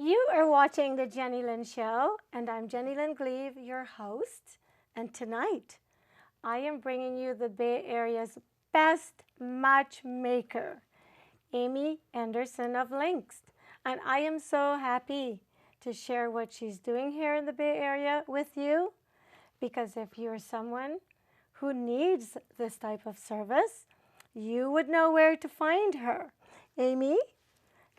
You are watching the Jennylyn Show, and I'm Jennylyn Gleave, your host. And tonight, I am bringing you the Bay Area's best matchmaker, Amy Andersen of Linx. And I am so happy to share what she's doing here in the Bay Area with you, because if you're someone who needs this type of service, you would know where to find her. Amy,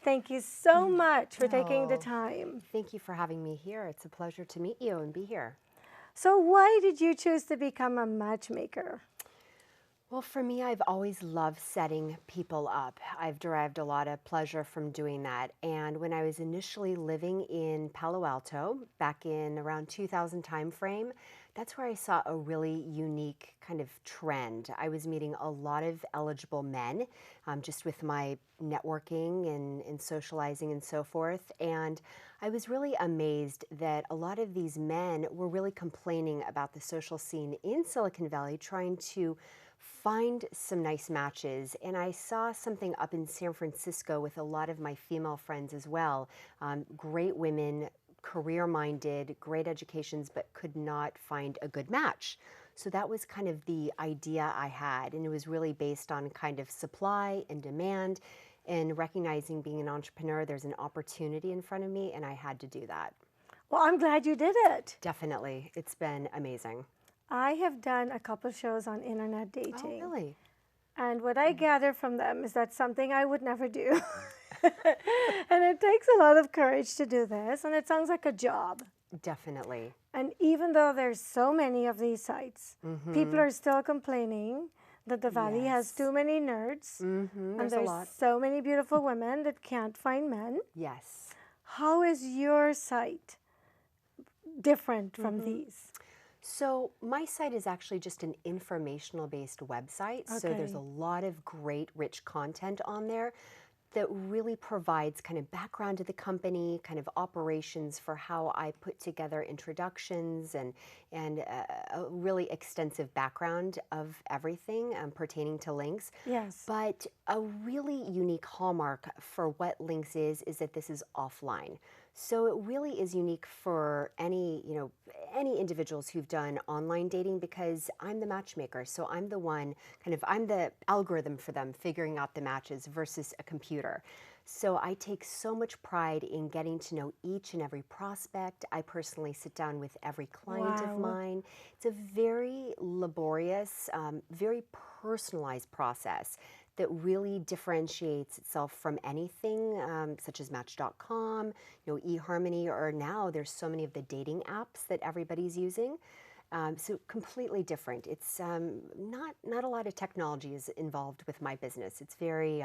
thank you so much for taking the time. Thank you for having me here. It's a pleasure to meet you and be here. So why did you choose to become a matchmaker? Well, for me, I've always loved setting people up. I've derived a lot of pleasure from doing that. And when I was initially living in Palo Alto, back in around 2000 timeframe, that's where I saw a really unique kind of trend. I was meeting a lot of eligible men, just with my networking and socializing and so forth. And I was really amazed that a lot of these men were really complaining about the social scene in Silicon Valley, trying to find some nice matches. And I saw something up in San Francisco with a lot of my female friends as well. Great women, career-minded, great educations, but could not find a good match. So that was kind of the idea I had. And it was really based on kind of supply and demand and recognizing being an entrepreneur, there's an opportunity in front of me, and I had to do that. Well, I'm glad you did it. Definitely. It's been amazing. I have done a couple shows on internet dating. Oh, really? And what I gather from them is that something I would never do. And it takes a lot of courage to do this, and it sounds like a job. Definitely. And even though there's so many of these sites, people are still complaining that the Valley has too many nerds, and there's so many beautiful women that can't find men. Yes. How is your site different from these? So my site is actually just an informational-based website. So there's a lot of great, rich content on there that really provides kind of background to the company, kind of operations for how I put together introductions and a really extensive background of everything pertaining to Linx. Yes. But a really unique hallmark for what Linx is that this is offline. So it really is unique for any individuals who've done online dating, because I'm the matchmaker. So I'm the one, I'm the algorithm for them figuring out the matches versus a computer. So I take so much pride in getting to know each and every prospect. I personally sit down with every client of mine. It's a very laborious, very personalized process that really differentiates itself from anything such as Match.com, eHarmony, or now there's so many of the dating apps that everybody's using. So completely different. It's not a lot of technology is involved with my business. It's very,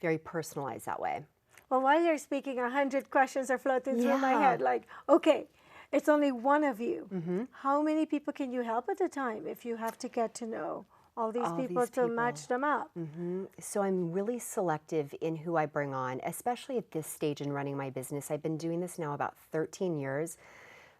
very personalized that way. Well, while you're speaking, 100 questions are floating through my head. Like, okay, it's only one of you. How many people can you help at a time if you have to get to know all these people to match them up? So I'm really selective in who I bring on, especially at this stage in running my business. I've been doing this now about 13 years.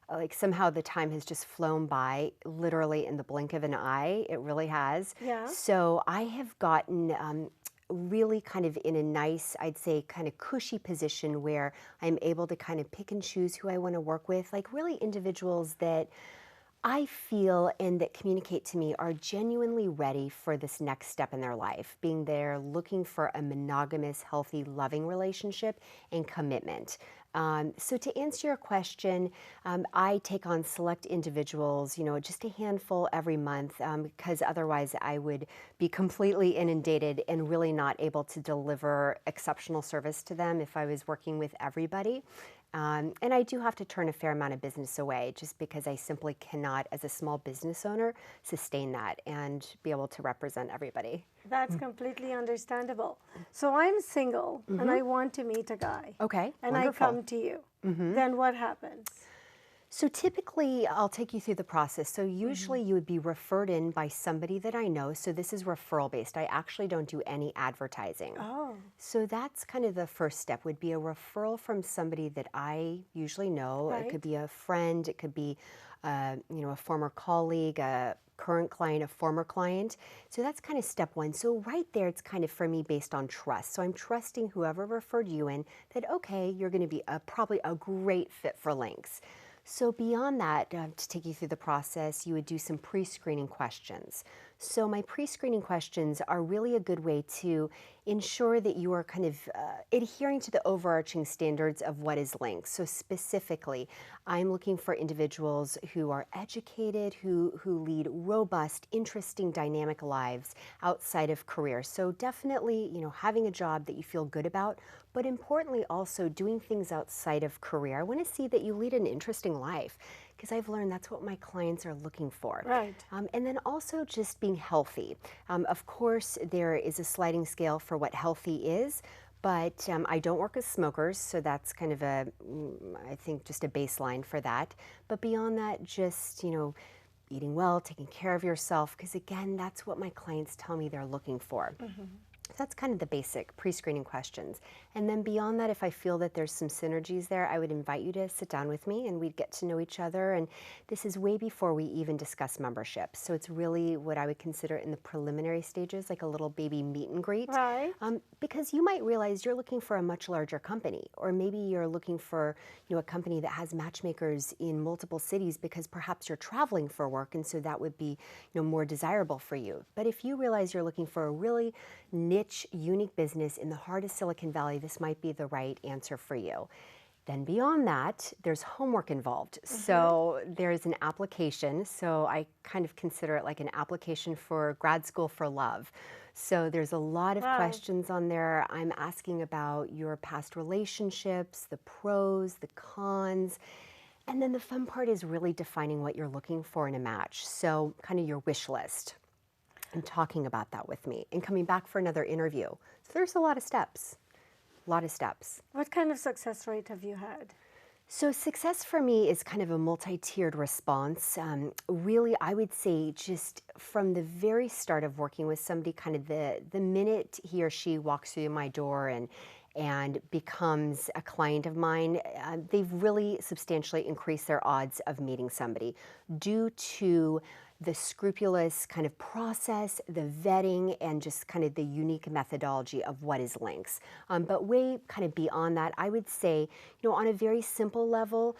Like somehow the time has just flown by, literally in the blink of an eye. It really has. Yeah. So I have gotten really kind of in a nice, I'd say, kind of cushy position where I'm able to kind of pick and choose who I want to work with, like really individuals that I feel and that communicate to me are genuinely ready for this next step in their life, being there looking for a monogamous, healthy, loving relationship and commitment. So to answer your question, I take on select individuals, just a handful every month, because otherwise I would be completely inundated and really not able to deliver exceptional service to them if I was working with everybody. And I do have to turn a fair amount of business away just because I simply cannot, as a small business owner, sustain that and be able to represent everybody. That's completely understandable. So I'm single and I want to meet a guy. Okay, and wonderful. I come to you. Then what happens? So typically, I'll take you through the process. So usually you would be referred in by somebody that I know. So this is referral based. I actually don't do any advertising. Oh, So that's kind of the first step, would be a referral from somebody that I usually know. It could right. be a friend, it could be a former colleague, a current client, a former client. So that's kind of step one. So right there, it's kind of for me based on trust. So I'm trusting whoever referred you in that, okay, you're going to be probably a great fit for Linx. So beyond that, to take you through the process, you would do some pre-screening questions. So my pre-screening questions are really a good way to ensure that you are kind of adhering to the overarching standards of what is Linx. So specifically, I'm looking for individuals who are educated, who lead robust, interesting, dynamic lives outside of career. So definitely, having a job that you feel good about, but importantly also doing things outside of career. I want to see that you lead an interesting life, because I've learned that's what my clients are looking for. Right. And then also just being healthy. Of course, there is a sliding scale for what healthy is, but I don't work with smokers, so that's kind of I think just a baseline for that. But beyond that, just, eating well, taking care of yourself, because again, that's what my clients tell me they're looking for. So that's kind of the basic pre-screening questions. And then beyond that, if I feel that there's some synergies there, I would invite you to sit down with me and we'd get to know each other. And this is way before we even discuss membership. So it's really what I would consider in the preliminary stages, like a little baby meet and greet. Right. Because you might realize you're looking for a much larger company, or maybe you're looking for a company that has matchmakers in multiple cities because perhaps you're traveling for work, and so that would be more desirable for you. But if you realize you're looking for a really niche, unique business in the heart of Silicon Valley, this might be the right answer for you. Then beyond that, there's homework involved. So there's an application. So I kind of consider it like an application for grad school for love. So there's a lot of Wow. questions on there. I'm asking about your past relationships, the pros, the cons. And then the fun part is really defining what you're looking for in a match. So kind of your wish list, and talking about that with me and coming back for another interview. So there's a lot of steps. A lot of steps. What kind of success rate have you had? So success for me is kind of a multi-tiered response. Really, I would say just from the very start of working with somebody, kind of the minute he or she walks through my door and becomes a client of mine, they've really substantially increased their odds of meeting somebody due to the scrupulous kind of process, the vetting, and just kind of the unique methodology of what is Linx. But way kind of beyond that, I would say, on a very simple level,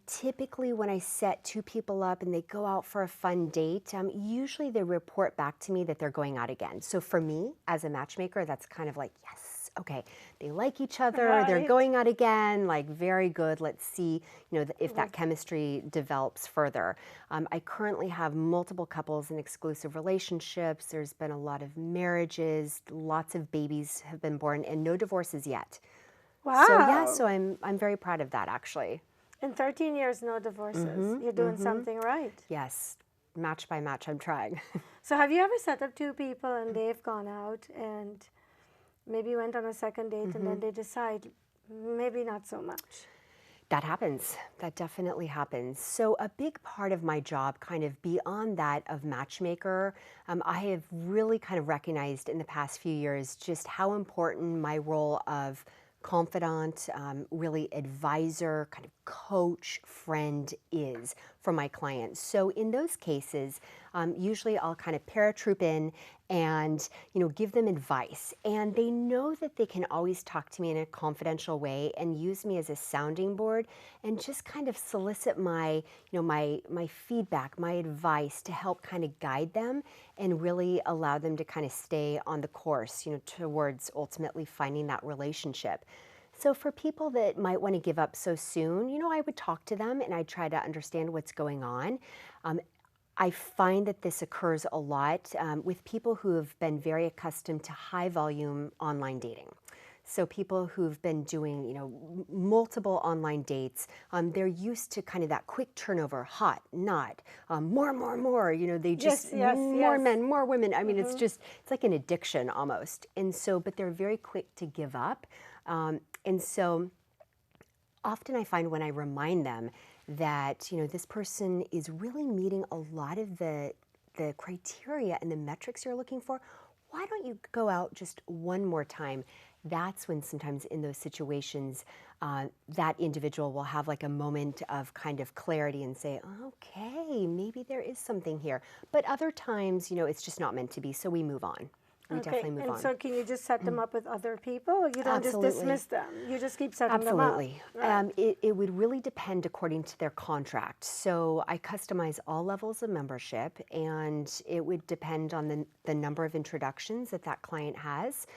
typically when I set two people up and they go out for a fun date, usually they report back to me that they're going out again. So for me, as a matchmaker, that's kind of like, yes, okay, they like each other, they're Right. going out again, like very good. Let's see, if that chemistry develops further. I currently have multiple couples in exclusive relationships. There's been a lot of marriages, lots of babies have been born, and no divorces yet. Wow. So yeah, so I'm very proud of that actually. In 13 years, no divorces. You're doing something right. Yes, match by match, I'm trying. So have you ever set up two people and they've gone out and maybe went on a second date and then they decide maybe not so much? That happens. That definitely happens. So a big part of my job, kind of beyond that of matchmaker, I have really kind of recognized in the past few years just how important my role of confidant, really advisor, kind of coach, friend is for my clients. So in those cases, usually I'll kind of paratroop in and give them advice, and they know that they can always talk to me in a confidential way and use me as a sounding board and just kind of solicit my my feedback, my advice to help kind of guide them and really allow them to kind of stay on the course towards ultimately finding that relationship. So for people that might want to give up so soon, I would talk to them and I'd try to understand what's going on. I find that this occurs a lot with people who have been very accustomed to high volume online dating. So people who've been doing, multiple online dates, they're used to kind of that quick turnover, hot, not, more, they just, more men, more women. I mean, it's like an addiction almost. And so, but they're very quick to give up. And so often I find when I remind them that, this person is really meeting a lot of the criteria and the metrics you're looking for, why don't you go out just one more time? That's when sometimes in those situations, that individual will have like a moment of kind of clarity and say, okay, maybe there is something here. But other times, it's just not meant to be, so we move on. We definitely move on. And so can you just set them up with other people? Or you don't Absolutely. just dismiss them. You just keep setting them up. Absolutely. Right. It would really depend according to their contract. So I customize all levels of membership, and it would depend on the number of introductions that client has.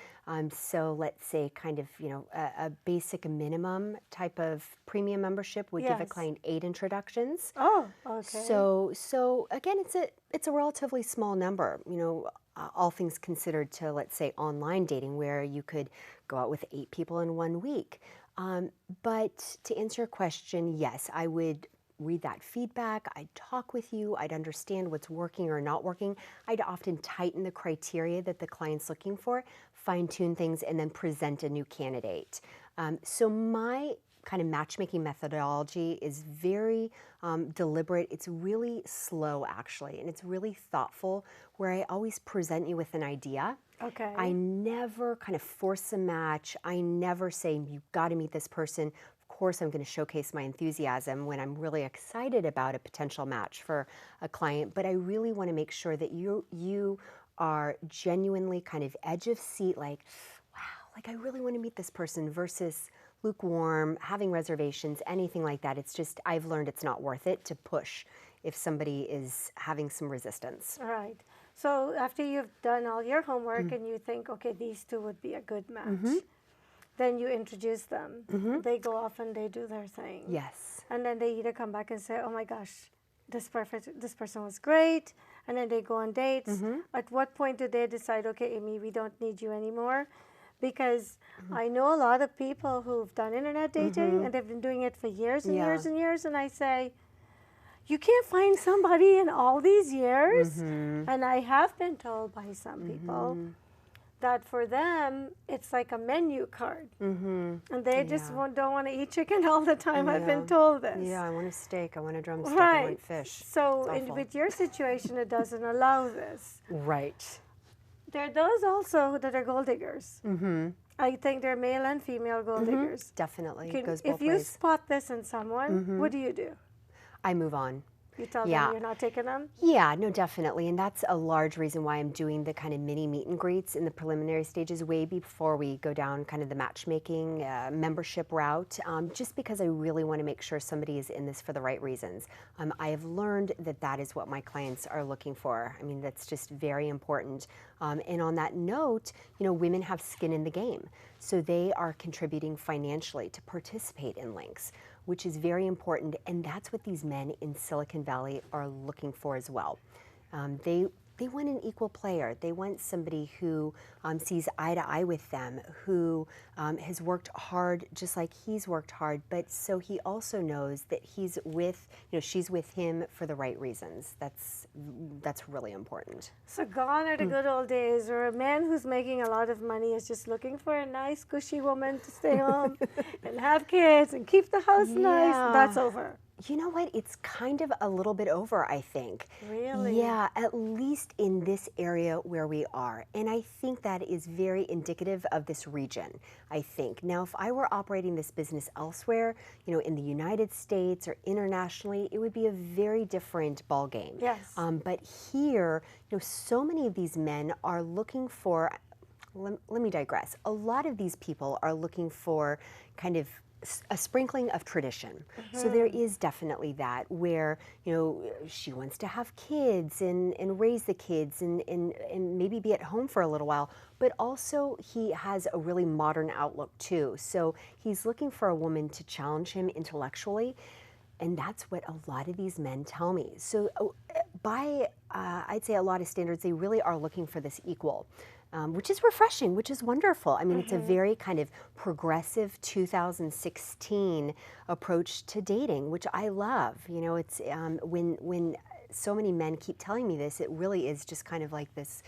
So let's say kind of, a basic minimum type of premium membership would give a client 8 introductions. Oh, okay. So again, it's a relatively small number, all things considered to, let's say, online dating, where you could go out with 8 people in 1 week. But to answer your question, yes, I would read that feedback. I'd talk with you. I'd understand what's working or not working. I'd often tighten the criteria that the client's looking for, fine-tune things, and then present a new candidate. So my kind of matchmaking methodology is very deliberate. It's really slow, actually, and it's really thoughtful, where I always present you with an idea. Okay. I never kind of force a match. I never say, you've got to meet this person. Of course, I'm going to showcase my enthusiasm when I'm really excited about a potential match for a client, but I really want to make sure that you are genuinely kind of edge of seat, like, wow, like I really want to meet this person, versus lukewarm, having reservations, anything like that. It's just, I've learned it's not worth it to push if somebody is having some resistance. All right. So after you've done all your homework and you think, okay, these 2 would be a good match, then you introduce them. They go off and they do their thing. Yes. And then they either come back and say, oh my gosh, this person was great, and then they go on dates. At what point do they decide, okay, Amy, we don't need you anymore? Because I know a lot of people who've done internet dating and they've been doing it for years and years and years, and I say, you can't find somebody in all these years. And I have been told by some people that for them, it's like a menu card. And they just don't want to eat chicken all the time. I've been told this. Yeah, I want a steak, I want a drumstick, I want fish. So with your situation, it doesn't allow this. Right. There are those also that are gold diggers. I think they're male and female gold diggers. Definitely, it goes both ways. If you spot this in someone, what do? I move on. You tell them you're not taking them? Yeah, no, definitely. And that's a large reason why I'm doing the kind of mini meet and greets in the preliminary stages way before we go down kind of the matchmaking membership route, just because I really want to make sure somebody is in this for the right reasons. I have learned that that is what my clients are looking for. I mean, that's just very important. And on that note, women have skin in the game. So they are contributing financially to participate in Linx, which is very important, and that's what these men in Silicon Valley are looking for as well. They want an equal player. They want somebody who sees eye to eye with them, who has worked hard just like he's worked hard, but so he also knows that he's with, she's with him for the right reasons. That's really important. So gone are the good old days where a man who's making a lot of money is just looking for a nice, cushy woman to stay home and have kids and keep the house nice. That's over. You know what? It's kind of a little bit over, I think. Really? Yeah, at least in this area where we are. And I think that is very indicative of this region, I think. Now, if I were operating this business elsewhere, in the United States or internationally, it would be a very different ballgame. Yes. But here, so many of these men are looking for, let me digress. A lot of these people are looking for kind of a sprinkling of tradition. So there is definitely that where, she wants to have kids and raise the kids and maybe be at home for a little while, but also he has a really modern outlook too. So he's looking for a woman to challenge him intellectually, and that's what a lot of these men tell me. So by, I'd say a lot of standards, they really are looking for this equal. Which is refreshing, which is wonderful. I mean, it's a very kind of progressive 2016 approach to dating, which I love. It's when so many men keep telling me this, it really is just kind of like this,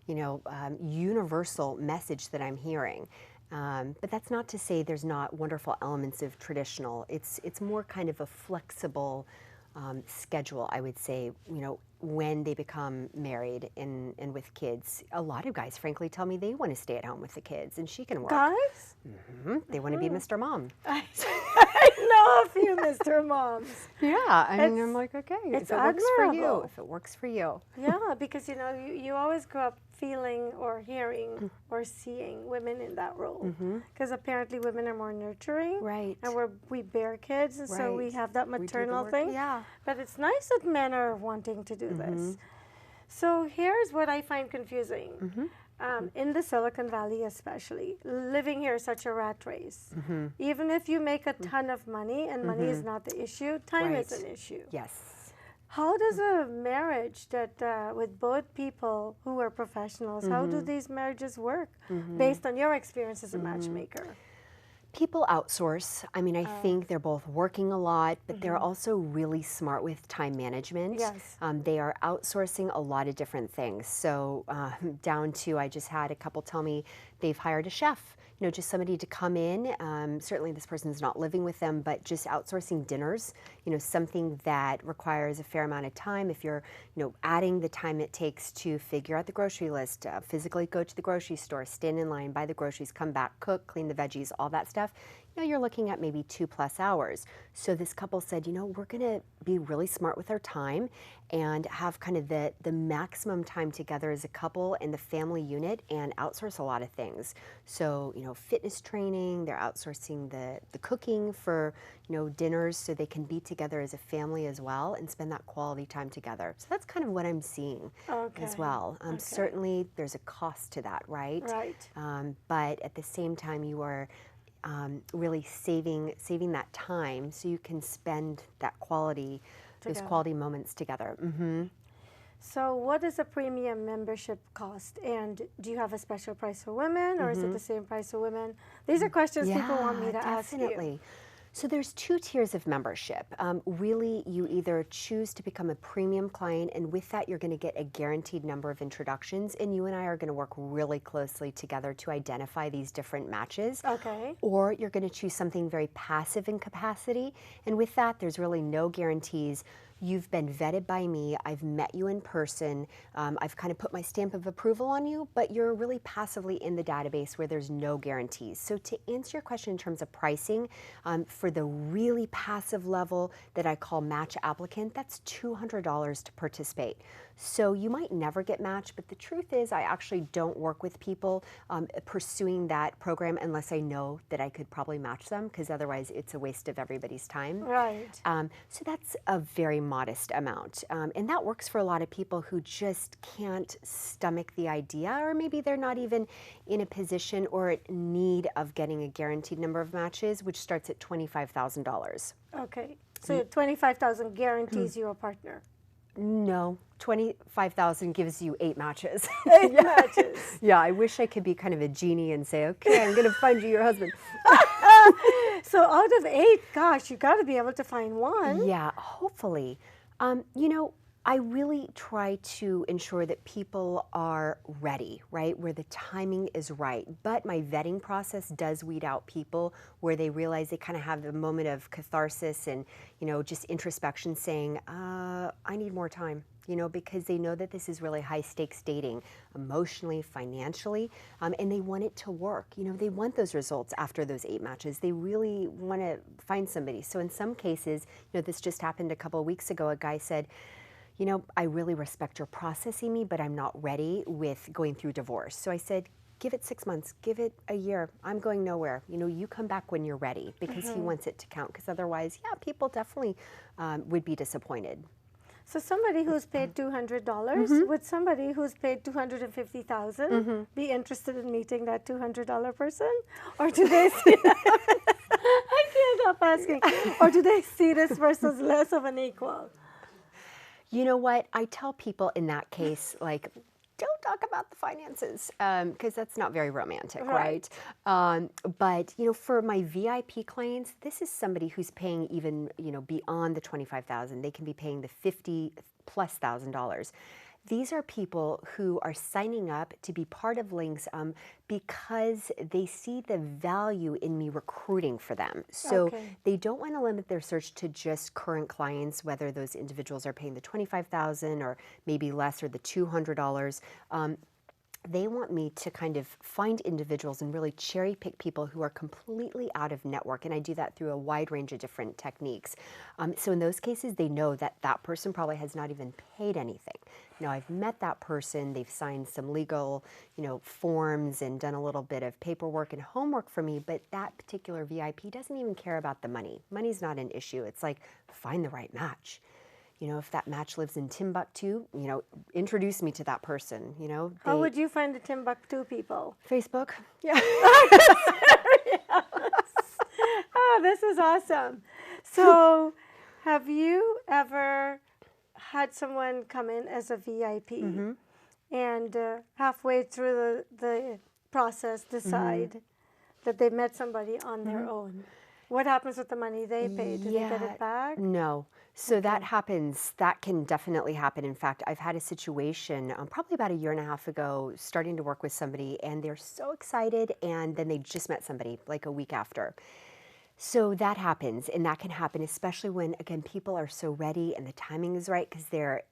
universal message that I'm hearing. But that's not to say there's not wonderful elements of traditional. It's more kind of a flexible schedule, I would say, when they become married and with kids. A lot of guys, frankly, tell me they want to stay at home with the kids and she can work. Guys? They want to be Mr. Mom. I know a few Mr. Moms. Yeah, I'm like, okay, if it works for you, if it works for you. Yeah, because you always grow up feeling or hearing or seeing women in that role. Because apparently women are more nurturing. Right. And we bear kids, and so we have that maternal thing. Yeah. But it's nice that men are wanting to do this. So here's what I find confusing. In the Silicon Valley especially, living here is such a rat race. Even if you make a ton of money, and money is not the issue, time is an issue. Yes. How does a marriage that with both people who are professionals, how do these marriages work based on your experience as a matchmaker? People outsource. I mean, I think they're both working a lot, but they're also really smart with time management. Yes. They are outsourcing a lot of different things. So down to, I just had a couple tell me they've hired a chef, just somebody to come in. Certainly this person's not living with them, but just outsourcing dinners, something that requires a fair amount of time. If you're, adding the time it takes to figure out the grocery list, physically go to the grocery store, stand in line, buy the groceries, come back, cook, clean the veggies, all that stuff, you're looking at maybe 2+ hours. So this couple said, we're going to be really smart with our time and have kind of the maximum time together as a couple in the family unit and outsource a lot of things. So, fitness training, they're outsourcing the cooking for, dinners so they can be together as a family as well and spend that quality time together. So that's kind of what I'm seeing as well. Certainly there's a cost to that, right? Right. But at the same time, you are really saving that time so you can spend that quality, those quality moments together. So what is a premium membership cost? And do you have a special price for women, or is it the same price for women? These are questions people want me to ask you. So there's 2 tiers of membership. Really, you either choose to become a premium client, and with that, you're going to get a guaranteed number of introductions, and you and I are going to work really closely together to identify these different matches. Okay. Or you're going to choose something very passive in capacity, and with that, there's really no guarantees. You've been vetted by me, I've met you in person, I've kind of put my stamp of approval on you, but you're really passively in the database where there's no guarantees. So to answer your question in terms of pricing, for the really passive level that I call match applicant, that's $200 to participate. So you might never get matched, but the truth is I actually don't work with people pursuing that program unless I know that I could probably match them, because otherwise it's a waste of everybody's time. Right. So that's a very modest amount. And that works for a lot of people who just can't stomach the idea, or maybe they're not even in a position or need of getting a guaranteed number of matches, which starts at $25,000. Okay. So $25,000 guarantees you a partner. No, $25,000 gives you 8 matches. 8 matches. Yeah, I wish I could be kind of a genie and say, okay, I'm going to find you your husband. So out of 8, gosh, you got to be able to find one. Yeah, hopefully. I really try to ensure that people are ready, right, where the timing is right. But my vetting process does weed out people where they realize they kind of have a moment of catharsis and, just introspection saying, I need more time, because they know that this is really high stakes dating, emotionally, financially, and they want it to work. They want those results after those 8 matches. They really want to find somebody. So in some cases, this just happened a couple of weeks ago, a guy said, I really respect your processing me, but I'm not ready with going through divorce. So I said, give it 6 months, give it a year. I'm going nowhere. You come back when you're ready, because he wants it to count, because otherwise, people definitely would be disappointed. So somebody who's paid $200, would somebody who's paid $250,000 be interested in meeting that $200 person? Or do they see I can't help asking. Or do they see this person as less of an equal? You know what? I tell people in that case, don't talk about the finances, because that's not very romantic, right? But, for my VIP clients, this is somebody who's paying even, beyond the $25,000. They can be paying the $50,000+. These are people who are signing up to be part of Linx because they see the value in me recruiting for them. So Okay. they don't want to limit their search to just current clients, whether those individuals are paying the $25,000 or maybe less, or the $200. They want me to kind of find individuals and really cherry pick people who are completely out of network. And I do that through a wide range of different techniques. So in those cases, they know that that person probably has not even paid anything. Now, I've met that person, they've signed some legal, forms and done a little bit of paperwork and homework for me, but that particular VIP doesn't even care about the money. Money's not an issue. It's like, find the right match. If that match lives in Timbuktu, introduce me to that person, How would you find the Timbuktu people? Facebook. Yeah. Oh, this is awesome. So, have you ever had someone come in as a VIP and halfway through the process decide that they met somebody on their own? What happens with the money they paid? Do they get it back? No. So that happens. That can definitely happen. In fact, I've had a situation probably about a year and a half ago, starting to work with somebody, and they're so excited, and then they just met somebody like a week after. So that happens, and that can happen, especially when, again, people are so ready and the timing is right, because they're,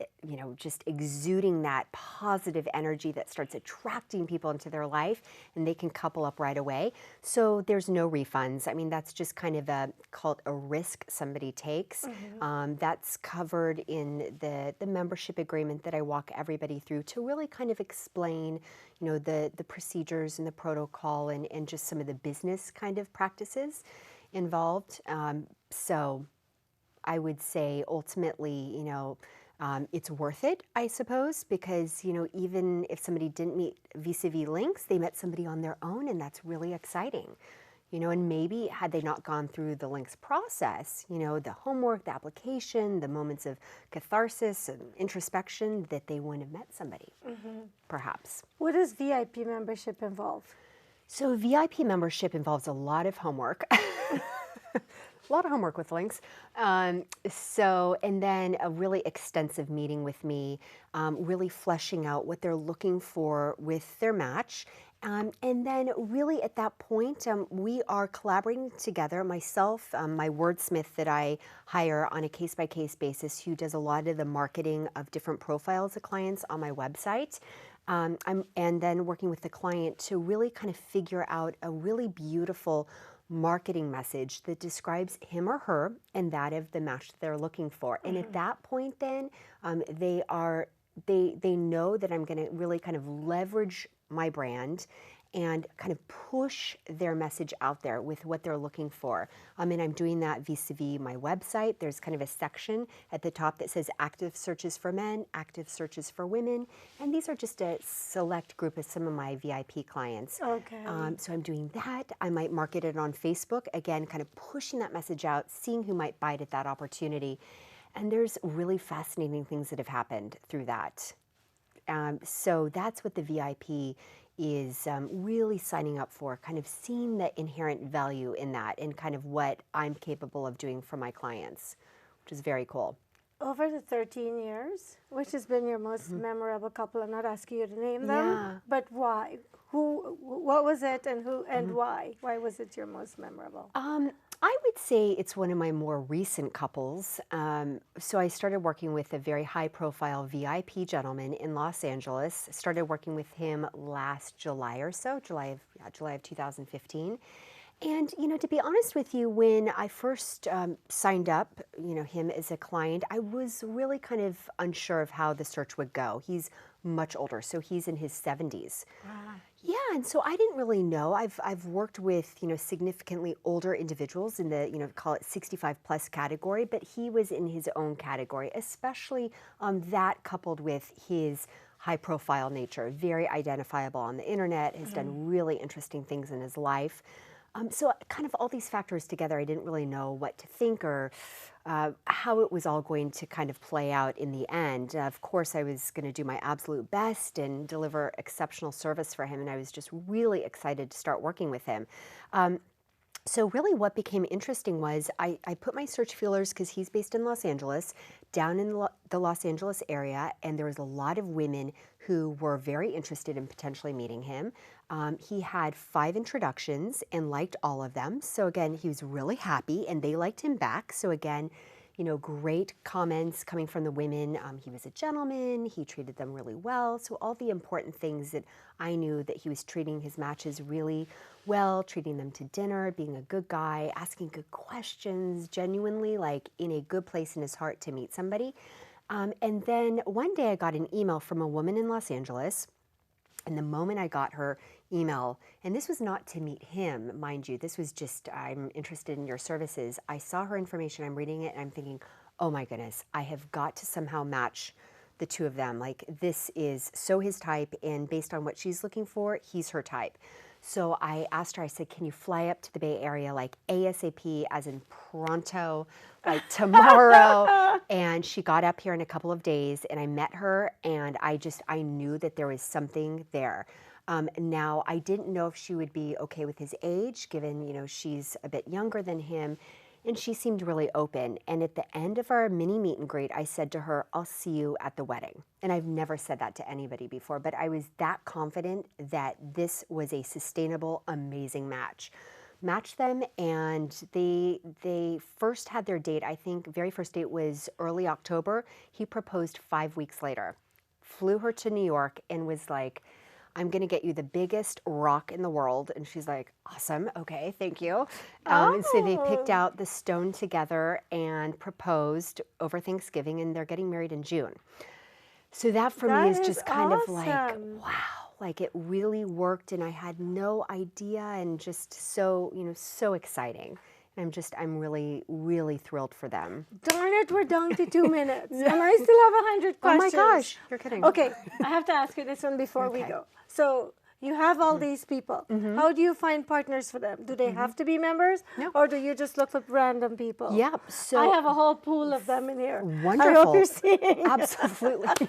just exuding that positive energy that starts attracting people into their life, and they can couple up right away. So there's no refunds. I mean, that's just kind of called a risk somebody takes. That's covered in the membership agreement that I walk everybody through to really kind of explain, the procedures and the protocol and just some of the business kind of practices involved. So I would say ultimately, it's worth it, I suppose, because, even if somebody didn't meet vis-a-vis Linx, they met somebody on their own, and that's really exciting. And maybe had they not gone through the Linx process, the homework, the application, the moments of catharsis and introspection, that they wouldn't have met somebody, perhaps. What does VIP membership involve? So VIP membership involves a lot of homework. A lot of homework with Linx. And then a really extensive meeting with me, really fleshing out what they're looking for with their match. And then really at that point, we are collaborating together, myself, my wordsmith that I hire on a case-by-case basis, who does a lot of the marketing of different profiles of clients on my website. And then working with the client to really kind of figure out a really beautiful marketing message that describes him or her and that of the match that they're looking for. And at that point then, they know that I'm going to really kind of leverage my brand and kind of push their message out there with what they're looking for. And I'm doing that vis-a-vis my website. There's kind of a section at the top that says active searches for men, active searches for women. And these are just a select group of some of my VIP clients. Okay. So I'm doing that. I might market it on Facebook, again, kind of pushing that message out, seeing who might bite at that opportunity. And there's really fascinating things that have happened through that. So that's what the VIP is really signing up for, kind of seeing the inherent value in that and kind of what I'm capable of doing for my clients, which is very cool. Over the 13 years, which has been your most memorable couple? I'm not asking you to name them, but why? What was it, and who, and why? Why was it your most memorable? I would say it's one of my more recent couples. So I started working with a very high-profile VIP gentleman in Los Angeles. Started working with him last July or so, July of 2015. And, to be honest with you, when I first signed up, him as a client, I was really kind of unsure of how the search would go. He's much older, so he's in his 70s. Yeah, and so I didn't really know. I've worked with, significantly older individuals in the, call it 65 plus category, but he was in his own category, especially that coupled with his high profile nature, very identifiable on the internet, has done really interesting things in his life. So kind of all these factors together, I didn't really know what to think or how it was all going to kind of play out in the end. Of course, I was going to do my absolute best and deliver exceptional service for him, and I was just really excited to start working with him. So really what became interesting was I put my search feelers, because he's based in Los Angeles, down in the Los Angeles area, and there was a lot of women who were very interested in potentially meeting him. He had 5 introductions and liked all of them. So again, he was really happy and they liked him back. So again, great comments coming from the women. He was a gentleman, he treated them really well. So all the important things that I knew, that he was treating his matches really well, treating them to dinner, being a good guy, asking good questions, genuinely like in a good place in his heart to meet somebody. And then one day I got an email from a woman in Los Angeles. And the moment I got her email, and this was not to meet him, mind you, this was just, I'm interested in your services. I saw her information, I'm reading it, and I'm thinking, oh my goodness, I have got to somehow match the two of them. Like, this is so his type, and based on what she's looking for, he's her type. So I asked her, I said, can you fly up to the Bay Area like ASAP, as in pronto, like tomorrow? And she got up here in a couple of days, and I met her, and I knew that there was something there. Now, I didn't know if she would be okay with his age, given, she's a bit younger than him. And she seemed really open. And at the end of our mini meet and greet, I said to her, I'll see you at the wedding. And I've never said that to anybody before, but I was that confident that this was a sustainable, amazing match. Matched them, and they first had their date, I think, very first date was early October. He proposed 5 weeks later. Flew her to New York and was like, I'm going to get you the biggest rock in the world. And she's like, awesome. Okay, thank you. So they picked out the stone together and proposed over Thanksgiving, and they're getting married in June. So that for me is just kind of like, wow, like it really worked, and I had no idea, and just so, so exciting. And I'm really, really thrilled for them. Darn it, we're down to 2 minutes. And I still have 100 questions. Oh my gosh, you're kidding. Okay, I have to ask you this one before we go. So you have all these people. How do you find partners for them? Do they have to be members? No. Or do you just look at random people? Yeah. So I have a whole pool of them in here. Wonderful. I hope you're seeing. Absolutely.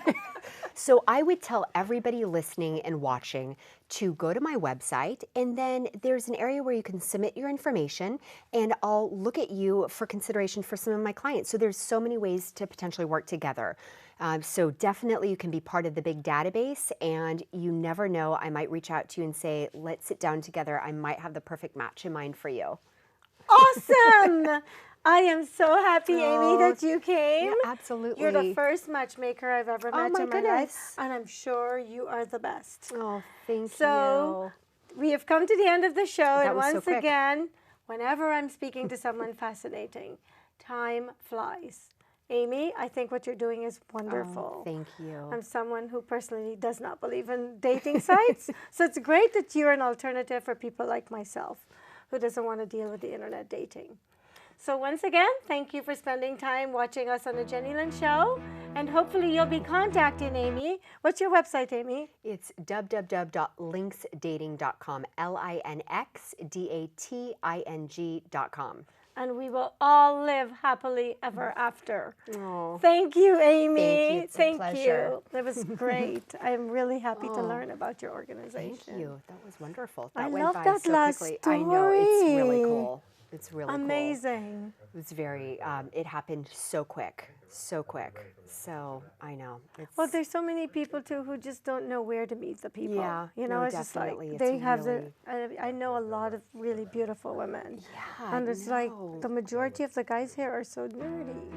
So I would tell everybody listening and watching to go to my website, and then there's an area where you can submit your information, and I'll look at you for consideration for some of my clients. So there's so many ways to potentially work together. So definitely you can be part of the big database, and you never know, I might reach out to you and say, let's sit down together. I might have the perfect match in mind for you. Awesome! I am so happy, Amy, that you came. Yeah, absolutely. You're the first matchmaker I've ever met in my life, and I'm sure you are the best. Oh, thank you. So we have come to the end of the show, and once so again, whenever I'm speaking to someone fascinating, time flies. Amy, I think what you're doing is wonderful. Oh, thank you. I'm someone who personally does not believe in dating sites, so it's great that you're an alternative for people like myself who doesn't want to deal with the internet dating. So once again, thank you for spending time watching us on the Jennylyn Show, and hopefully you'll be contacting Amy. What's your website, Amy? It's www.linxdating.com, LINXDATING.com. And we will all live happily ever after. Oh. Thank you, Amy. Thank you. It's a Thank you. That was great. I'm really happy to learn about your organization. Thank you. That was wonderful. I went love by that so last quickly. story. I know. It's really cool. It's really amazing. Cool. It was very, it happened so quick. So quick. So I know. Well, there's so many people too who just don't know where to meet the people. Yeah, you know, no, it's just like definitely. they It's have really... I know a lot of really beautiful women. Yeah, and it's like the majority of the guys here are so nerdy.